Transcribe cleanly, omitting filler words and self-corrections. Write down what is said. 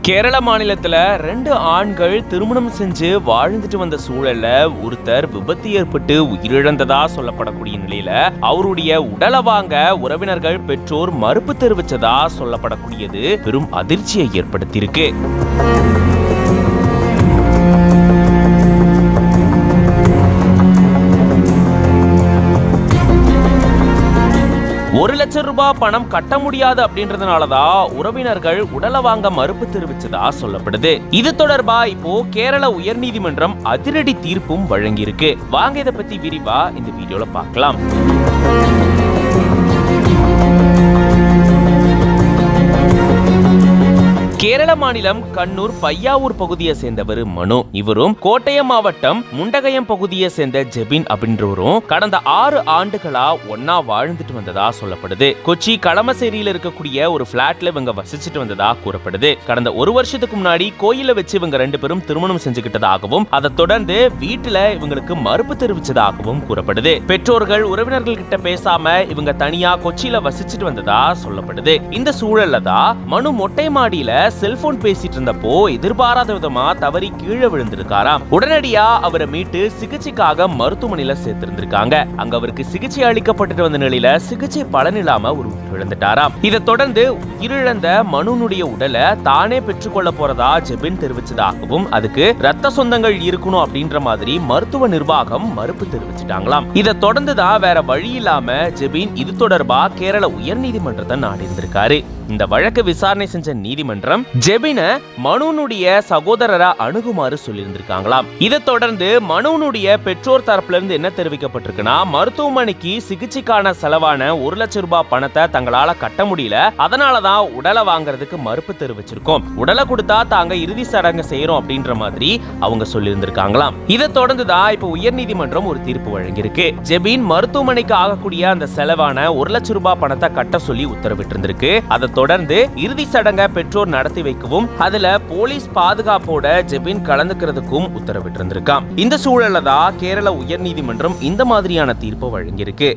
கேரள மாநிலத்துல 2 ஆண்கள் திருமணம் செஞ்சு வாழ்ந்துட்டு வந்த சூழல்ல ஒருத்தர் விபத்து ஏற்பட்டு உயிரிழந்ததா சொல்லப்படக்கூடிய நிலையில அவருடைய உடலை வாங்க உறவினர்கள் பெற்றோர் மறுப்பு தெரிவிச்சதா சொல்லப்படக்கூடியது பெரும் அதிர்ச்சியை ஏற்படுத்தியிருக்கு. ₹1,00,000 பணம் கட்ட முடியாது அப்படின்றதுனாலதான் உறவினர்கள் உடலை வாங்க மறுப்பு தெரிவிச்சதா சொல்லப்படுது. இது தொடர்பா இப்போ கேரள உயர்நீதிமன்றம் அதிரடி தீர்ப்பும் வழங்கியிருக்கு. வாங்க இதை பத்தி விரிவா இந்த வீடியோல பார்க்கலாம். கேரள மாநிலம் கண்ணூர் பையாவூர் பகுதியை சேர்ந்தவர் மனு. இவரும் கோட்டயம் மாவட்டம் முண்டகயம் பகுதியை சேர்ந்த ஜெபின் அப்படின்றவரும் கடந்த 6 ஆண்டுகளா ஒன்னா வாழ்ந்துட்டு வந்ததா சொல்லப்படுது. கொச்சி களமசேரியில இருக்கக்கூடிய ஒரு பிளாட்ல இவங்க வசிச்சுட்டு வந்ததா கூறப்படுது. கடந்த 1 வருஷத்துக்கு முன்னாடி கோயில வச்சு இவங்க 2 பேரும் திருமணம் செஞ்சுக்கிட்டதாகவும் அதை தொடர்ந்து வீட்டுல இவங்களுக்கு மறுப்பு தெரிவிச்சதாகவும் கூறப்படுது. பெற்றோர்கள் உறவினர்கள் கிட்ட பேசாம இவங்க தனியா கொச்சியில வசிச்சுட்டு வந்ததா சொல்லப்படுது. இந்த சூழல்ல தான் மனு மொட்டை மாடியில செல்போன் பேசிட்டு இருந்தப்போ எதிர்பாராத விதமா தவறி கீழே விழுந்திருக்காராம். உடனடியா அவரை மீட்டு சிகிச்சைக்காக மருத்துவமனையில சேர்த்திருந்திருக்காங்க. அங்க அவருக்கு சிகிச்சை அளிக்கப்பட்டு வந்த நிலையில சிகிச்சை பலனில்லாம ஒரு உயிரிழந்துட்டாராம். இதை தொடர்ந்து உயிரிழந்த மனுனுடைய உடலை தானே பெற்றுக்கொள்ள போறதா ஜெபின் தெரிவிச்சதாகவும் அதுக்கு ரத்த சொந்தங்கள் இருக்கணும் அப்படின்ற மாதிரி மருத்துவ நிர்வாகம் மறுப்பு தெரிவிச்சிட்டாங்களாம். இதை தொடர்ந்துதான் வேற வழி இல்லாம ஜெபின் இது தொடர்பா கேரள உயர்நீதிமன்றத்தை நாடி இருந்திருக்காரு. இந்த வழக்கு விசாரணை செஞ்ச நீதிமன்றம் ஜெபின மனுனுடைய சகோதரரா அணுகுமாறு சொல்லியிருந்திருக்காங்களாம். இதை தொடர்ந்து மனுனுடைய பெற்றோர் தரப்புல இருந்து என்ன தெரிவிக்கப்பட்டிருக்குன்னா, மருத்துவமனைக்கு சிகிச்சைக்கான செலவான ₹1,00,000 பணத்தை தங்களால கட்ட முடியல, அதனாலதான் உடலை வாங்குறதுக்கு மறுப்பு தெரிவிச்சிருக்கோம். உடலை கொடுத்தா தாங்க இறுதி சடங்கு செய்யறோம் அப்படின்ற மாதிரி அவங்க சொல்லியிருந்திருக்காங்களாம். இதை தொடர்ந்துதான் இப்ப உயர்நீதிமன்றம் ஒரு தீர்ப்பு வழங்கியிருக்கு. ஜெபின் மருத்துவமனைக்கு ஆகக்கூடிய அந்த செலவான ₹1,00,000 பணத்தை கட்ட சொல்லி உத்தரவிட்டு இருந்திருக்கு. அதை தொடர்ந்து இறுதி சடங்கை பெற்றோர் நடத்தி வைக்கவும் அதுல போலீஸ் பாதுகாப்போட ஜெபின் கலந்துக்கிறதுக்கும் உத்தரவிட்டிருந்திருக்காம். இந்த சூழல்ல தான் கேரள உயர்நீதிமன்றம் இந்த மாதிரியான தீர்ப்பு வழங்கியிருக்கு.